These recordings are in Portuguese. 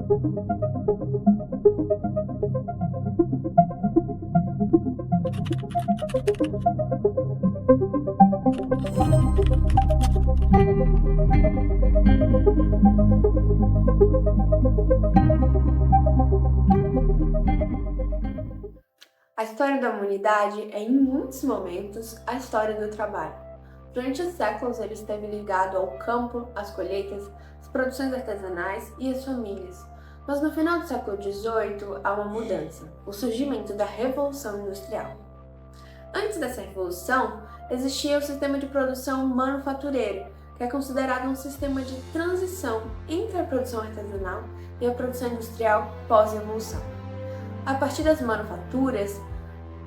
A história da humanidade é, em muitos momentos, a história do trabalho. Durante os séculos, ele esteve ligado ao campo, às colheitas, às produções artesanais e às famílias. Mas no final do século XVIII, há uma mudança, o surgimento da Revolução Industrial. Antes dessa revolução, existia o sistema de produção manufatureiro, que é considerado um sistema de transição entre a produção artesanal e a produção industrial pós-revolução. A partir das manufaturas,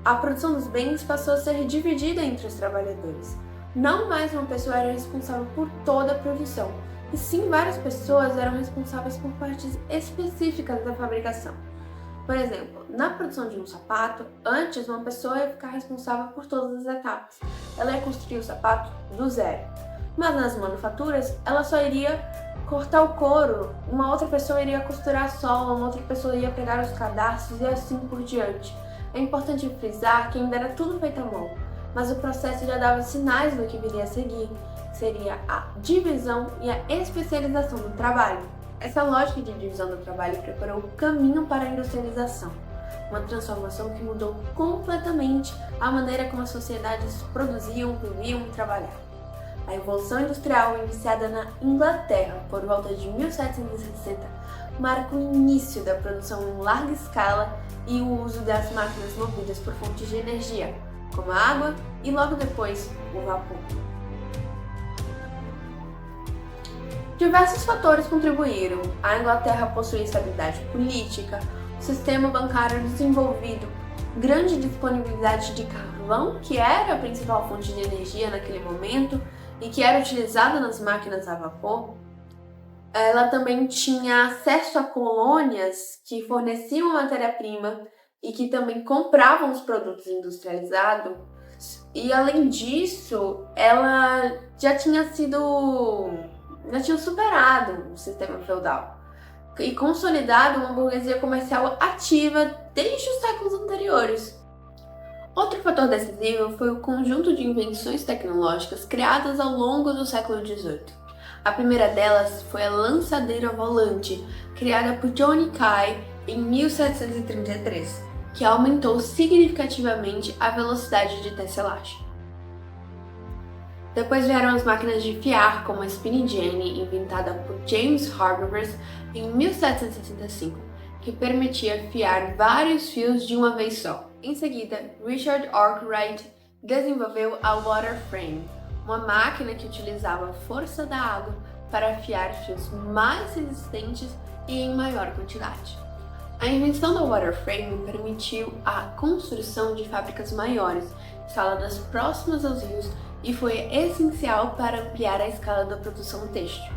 a produção dos bens passou a ser dividida entre os trabalhadores. Não mais uma pessoa era responsável por toda a produção, e sim várias pessoas eram responsáveis por partes específicas da fabricação. Por exemplo, na produção de um sapato, antes uma pessoa ia ficar responsável por todas as etapas. Ela ia construir o sapato do zero. Mas nas manufaturas, ela só iria cortar o couro, uma outra pessoa iria costurar a sola, uma outra pessoa ia pegar os cadarços e assim por diante. É importante frisar que ainda era tudo feito à mão, mas o processo já dava sinais do que viria a seguir, que seria a divisão e a especialização do trabalho. Essa lógica de divisão do trabalho preparou o caminho para a industrialização, uma transformação que mudou completamente a maneira como as sociedades produziam, viviam e trabalhavam. A Revolução Industrial, iniciada na Inglaterra por volta de 1760, marca o início da produção em larga escala e o uso das máquinas movidas por fontes de energia, como a água e logo depois o vapor. Diversos fatores contribuíram. A Inglaterra possuía estabilidade política, o sistema bancário desenvolvido, grande disponibilidade de carvão, que era a principal fonte de energia naquele momento, e que era utilizada nas máquinas a vapor. Ela também tinha acesso a colônias que forneciam a matéria-prima e que também compravam os produtos industrializados. E além disso, ela já tinha superado o sistema feudal e consolidado uma burguesia comercial ativa desde os séculos anteriores. Outro fator decisivo foi o conjunto de invenções tecnológicas criadas ao longo do século XVIII. A primeira delas foi a lançadeira volante, criada por Johnny Cay em 1733, que aumentou significativamente a velocidade de tecelagem. Depois vieram as máquinas de fiar, como a Spinning Jenny, inventada por James Hargreaves em 1765, que permitia fiar vários fios de uma vez só. Em seguida, Richard Arkwright desenvolveu a water frame, uma máquina que utilizava a força da água para afiar fios mais resistentes e em maior quantidade. A invenção da water frame permitiu a construção de fábricas maiores, instaladas próximas aos rios, e foi essencial para ampliar a escala da produção têxtil.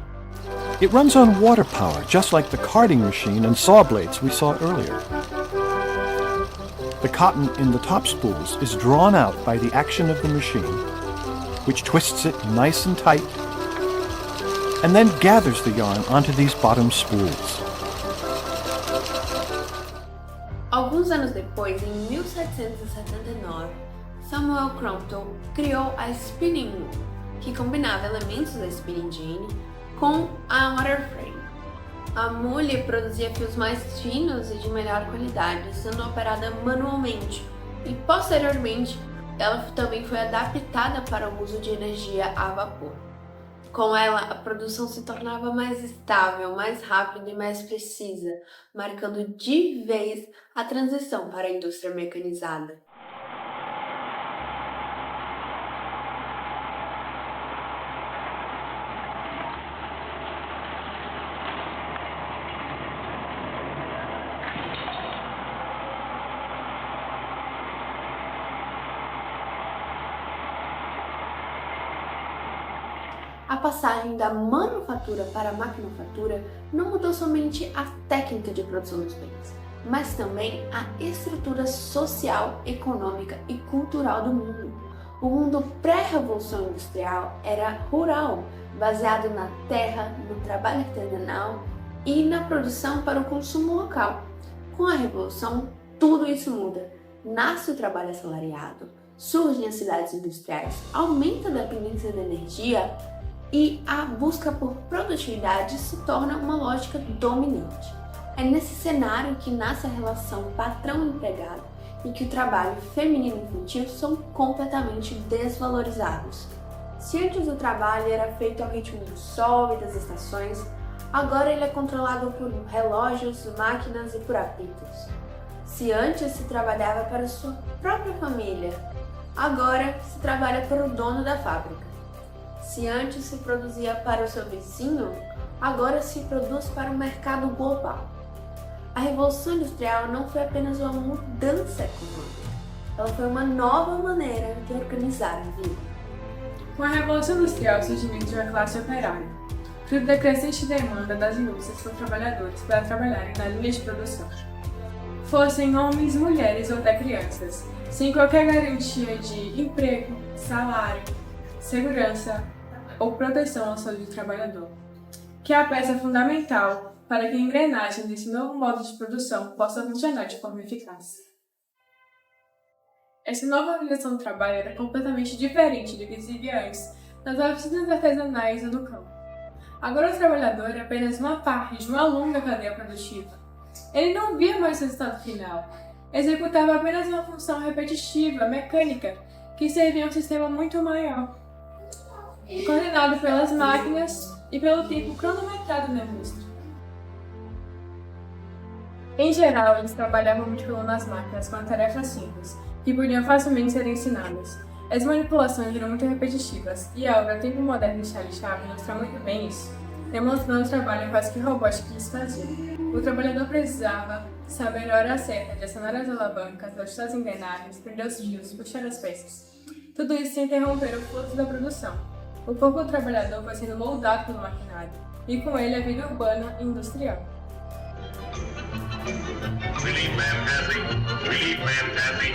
It runs on water power, just like the carding machine and saw blades we saw earlier. The cotton in the top spools is drawn out by the action of the machine, which twists it nice and tight, and then gathers the yarn onto these bottom spools. Alguns anos depois, em 1779, Samuel Crompton criou a Spinning Wool, que combinava elementos da Spinning Jenny com a water frame. A mule produzia fios mais finos e de melhor qualidade, sendo operada manualmente, e posteriormente ela também foi adaptada para o uso de energia a vapor. Com ela, a produção se tornava mais estável, mais rápida e mais precisa, marcando de vez a transição para a indústria mecanizada. A passagem da manufatura para a maquinofatura não mudou somente a técnica de produção dos bens, mas também a estrutura social, econômica e cultural do mundo. O mundo pré-revolução industrial era rural, baseado na terra, no trabalho artesanal e na produção para o consumo local. Com a Revolução, tudo isso muda. Nasce o trabalho assalariado, surgem as cidades industriais, aumenta a dependência da energia e a busca por produtividade se torna uma lógica dominante. É nesse cenário que nasce a relação patrão-empregado e que o trabalho feminino e infantil são completamente desvalorizados. Se antes o trabalho era feito ao ritmo do sol e das estações, agora ele é controlado por relógios, máquinas e por apitos. Se antes se trabalhava para sua própria família, agora se trabalha para o dono da fábrica. Se antes se produzia para o seu vizinho, agora se produz para o mercado global. A Revolução Industrial não foi apenas uma mudança econômica, ela foi uma nova maneira de organizar a vida. Com a Revolução Industrial, o surgimento de uma classe operária, fruto da crescente demanda das indústrias por trabalhadores para trabalharem na linha de produção. Fossem homens, mulheres ou até crianças, sem qualquer garantia de emprego, salário, segurança ou proteção à saúde do trabalhador, que é a peça fundamental para que a engrenagem desse novo modo de produção possa funcionar de forma eficaz. Essa nova organização do trabalho era completamente diferente do que se via antes nas oficinas artesanais ou no campo. Agora o trabalhador era apenas uma parte de uma longa cadeia produtiva. Ele não via mais o resultado final, executava apenas uma função repetitiva, mecânica, que servia a um sistema muito maior, coordenado pelas máquinas e pelo tempo cronometrado na indústria. Em geral, eles trabalhavam manipulando as máquinas com tarefas simples, que podiam facilmente ser ensinadas. As manipulações eram muito repetitivas, e a obra Tempo Moderno de Charles Chaplin mostra muito bem isso, demonstrando o trabalho quase que robótico que eles faziam. O trabalhador precisava saber a hora certa de acionar as alavancas, ajustar as engrenagens, prender os fios, puxar as peças. Tudo isso sem interromper o fluxo da produção. O corpo do trabalhador foi sendo moldado pelo maquinário, e com ele a vida urbana e industrial. Really fantastic. Really fantastic.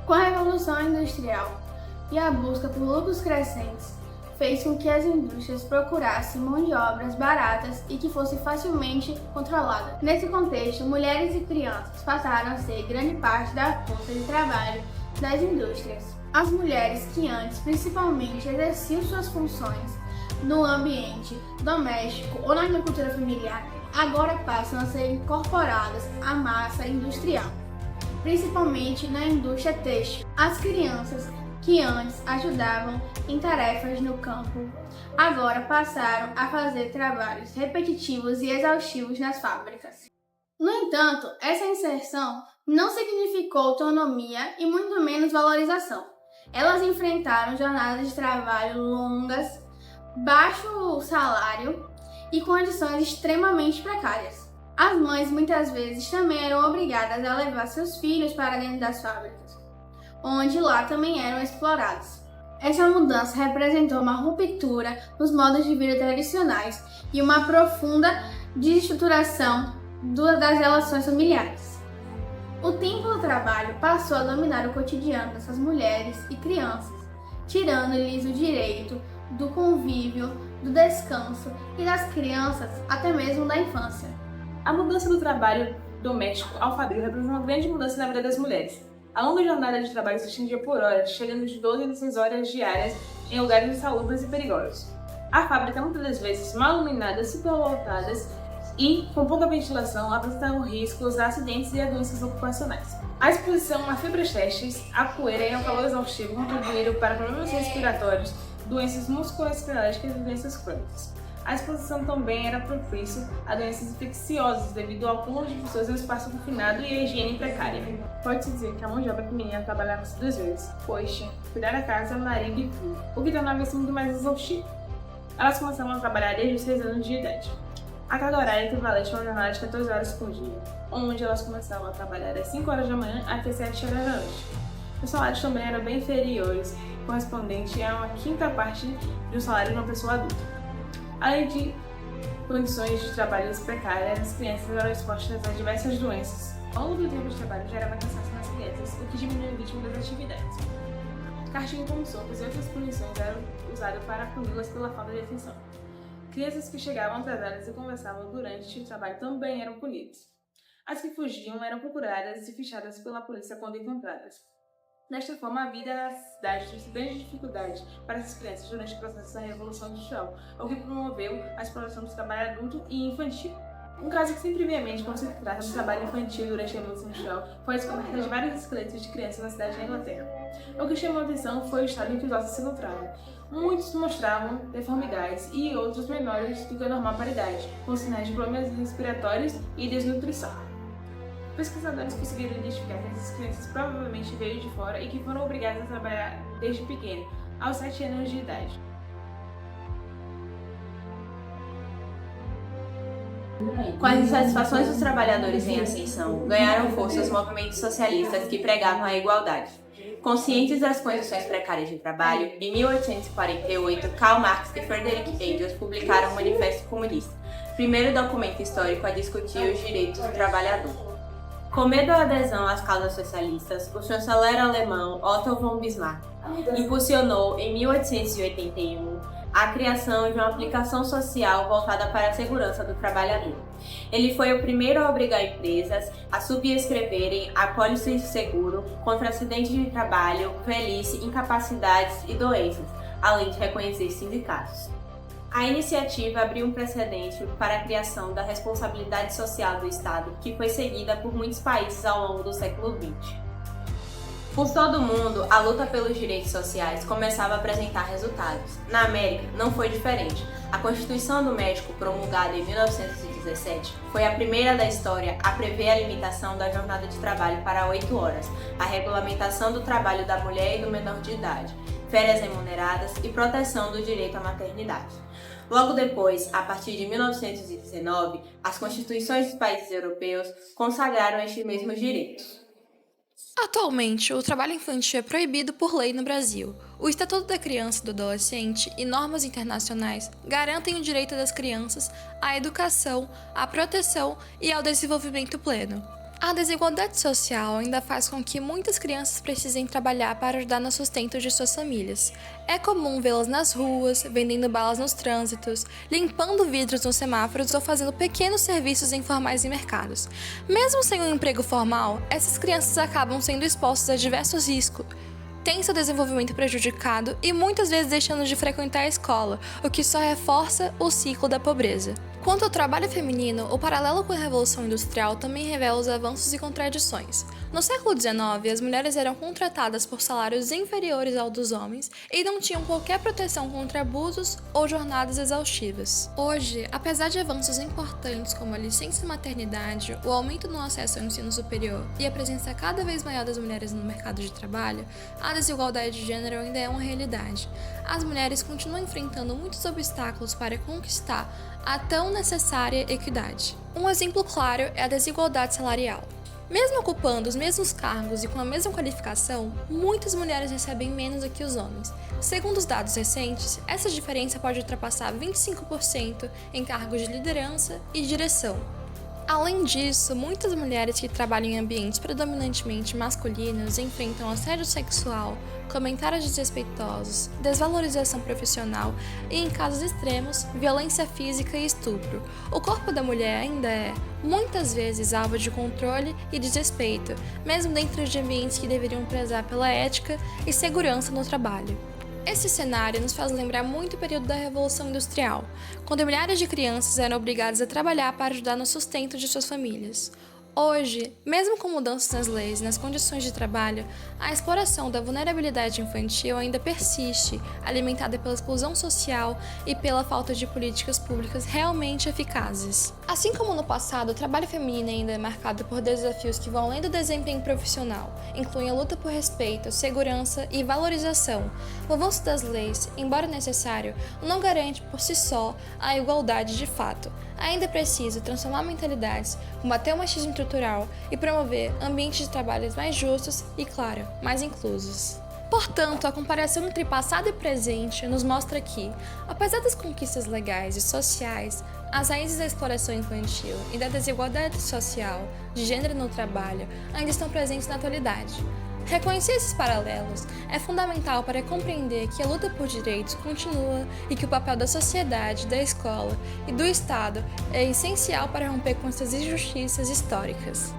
Com a Revolução Industrial e a busca por lucros crescentes, fez com que as indústrias procurassem mão de obras baratas e que fosse facilmente controlada. Nesse contexto, mulheres e crianças passaram a ser grande parte da força de trabalho das indústrias. As mulheres que antes principalmente exerciam suas funções no ambiente doméstico ou na agricultura familiar, agora passam a ser incorporadas à massa industrial, principalmente na indústria têxtil. As crianças que antes ajudavam em tarefas no campo, agora passaram a fazer trabalhos repetitivos e exaustivos nas fábricas. No entanto, essa inserção não significou autonomia e muito menos valorização. Elas enfrentaram jornadas de trabalho longas, baixo salário e condições extremamente precárias. As mães muitas vezes também eram obrigadas a levar seus filhos para dentro das fábricas, onde lá também eram explorados. Essa mudança representou uma ruptura nos modos de vida tradicionais e uma profunda desestruturação das relações familiares. O tempo do trabalho passou a dominar o cotidiano dessas mulheres e crianças, tirando-lhes o direito do convívio, do descanso e das crianças até mesmo da infância. A mudança do trabalho doméstico ao fabril representou uma grande mudança na vida das mulheres. A longa jornada de trabalho se estendia por horas, chegando de 12 a 16 horas diárias em lugares insalubres e perigosos. A fábrica, muitas das vezes mal iluminadas, superlotadas e com pouca ventilação, apresentavam riscos a acidentes e a doenças ocupacionais. A exposição a fibras têxteis, a poeira e ao calor exaustivo contribuíram para problemas respiratórios, doenças musculoesqueléticas e doenças crônicas. A exposição também era propícia a doenças infecciosas devido ao acúmulo de pessoas em um espaço confinado e a higiene precária. Pode-se dizer que a mão de obra feminina trabalhava-se 2 vezes, pois tinha que cuidar da casa, marido e filho, o que tornava isso muito mais exaustivo. Elas começavam a trabalhar desde os 6 anos de idade. A carga horária equivalente a uma jornada de 14 horas por dia, onde elas começavam a trabalhar às 5 horas da manhã até 7 horas da noite. Os salários também eram bem inferiores, correspondente a uma quinta parte do salário de uma pessoa adulta. Além de condições de trabalho precárias, as crianças eram expostas a diversas doenças. Ao longo do tempo de trabalho gerava cansaço nas crianças, o que diminuía o ritmo das atividades. Castigo como socos e outras punições eram usados para puni-las pela falta de atenção. Crianças que chegavam atrasadas e conversavam durante o trabalho também eram punidas. As que fugiam eram procuradas e fichadas pela polícia quando encontradas. Desta forma, a vida na cidade trouxe grande dificuldade para essas crianças durante o processo da Revolução Industrial, o que promoveu a exploração do trabalho adulto e infantil. Um caso que sempre vem à mente quando se trata do trabalho infantil durante a Revolução Industrial foi a descoberta de vários esqueletos de crianças na cidade da Inglaterra. O que chamou a atenção foi o estado em que os ossos se encontravam. Muitos mostravam deformidades e outros menores do que a normal para a idade, com sinais de problemas respiratórios e desnutrição. Pesquisadores conseguiram identificar que essas crianças provavelmente veio de fora e que foram obrigadas a trabalhar desde pequeno, aos 7 anos de idade. Com as insatisfações dos trabalhadores em ascensão, ganharam força os movimentos socialistas que pregavam a igualdade. Conscientes das condições precárias de trabalho, em 1848, Karl Marx e Friedrich Engels publicaram o Manifesto Comunista, primeiro documento histórico a discutir os direitos do trabalhador. Com medo da adesão às causas socialistas, o chanceler alemão Otto von Bismarck impulsionou, em 1881, a criação de uma aplicação social voltada para a segurança do trabalhador. Ele foi o primeiro a obrigar empresas a subscreverem apólices de seguro contra acidentes de trabalho, velhice, incapacidades e doenças, além de reconhecer sindicatos. A iniciativa abriu um precedente para a criação da responsabilidade social do Estado, que foi seguida por muitos países ao longo do século XX. Por todo o mundo, a luta pelos direitos sociais começava a apresentar resultados. Na América, não foi diferente. A Constituição do México, promulgada em 1917, foi a primeira da história a prever a limitação da jornada de trabalho para 8 horas, a regulamentação do trabalho da mulher e do menor de idade, férias remuneradas e proteção do direito à maternidade. Logo depois, a partir de 1919, as constituições dos países europeus consagraram estes mesmos direitos. Atualmente, o trabalho infantil é proibido por lei no Brasil. O Estatuto da Criança e do Adolescente e normas internacionais garantem o direito das crianças à educação, à proteção e ao desenvolvimento pleno. A desigualdade social ainda faz com que muitas crianças precisem trabalhar para ajudar no sustento de suas famílias. É comum vê-las nas ruas, vendendo balas nos trânsitos, limpando vidros nos semáforos ou fazendo pequenos serviços informais em mercados. Mesmo sem um emprego formal, essas crianças acabam sendo expostas a diversos riscos, têm seu desenvolvimento prejudicado e muitas vezes deixando de frequentar a escola, o que só reforça o ciclo da pobreza. Quanto ao trabalho feminino, o paralelo com a Revolução Industrial também revela os avanços e contradições. No século XIX, as mulheres eram contratadas por salários inferiores ao dos homens e não tinham qualquer proteção contra abusos ou jornadas exaustivas. Hoje, apesar de avanços importantes como a licença maternidade, o aumento no acesso ao ensino superior e a presença cada vez maior das mulheres no mercado de trabalho, a desigualdade de gênero ainda é uma realidade. As mulheres continuam enfrentando muitos obstáculos para conquistar a tão necessária equidade. Um exemplo claro é a desigualdade salarial. Mesmo ocupando os mesmos cargos e com a mesma qualificação, muitas mulheres recebem menos do que os homens. Segundo os dados recentes, essa diferença pode ultrapassar 25% em cargos de liderança e direção. Além disso, muitas mulheres que trabalham em ambientes predominantemente masculinos enfrentam assédio sexual, comentários desrespeitosos, desvalorização profissional e, em casos extremos, violência física e estupro. O corpo da mulher ainda é, muitas vezes, alvo de controle e desrespeito, mesmo dentro de ambientes que deveriam prezar pela ética e segurança no trabalho. Esse cenário nos faz lembrar muito o período da Revolução Industrial, quando milhares de crianças eram obrigadas a trabalhar para ajudar no sustento de suas famílias. Hoje, mesmo com mudanças nas leis e nas condições de trabalho, a exploração da vulnerabilidade infantil ainda persiste, alimentada pela exclusão social e pela falta de políticas públicas realmente eficazes. Assim como no passado, o trabalho feminino ainda é marcado por desafios que vão além do desempenho profissional, incluem a luta por respeito, segurança e valorização. O avanço das leis, embora necessário, não garante por si só a igualdade de fato. Ainda é preciso transformar mentalidades, combater o machismo estrutural e promover ambientes de trabalho mais justos e, claro, mais inclusos. Portanto, a comparação entre passado e presente nos mostra que, apesar das conquistas legais e sociais, As raízes da exploração infantil e da desigualdade social de gênero no trabalho ainda estão presentes na atualidade. Reconhecer esses paralelos é fundamental para compreender que a luta por direitos continua e que o papel da sociedade, da escola e do Estado é essencial para romper com essas injustiças históricas.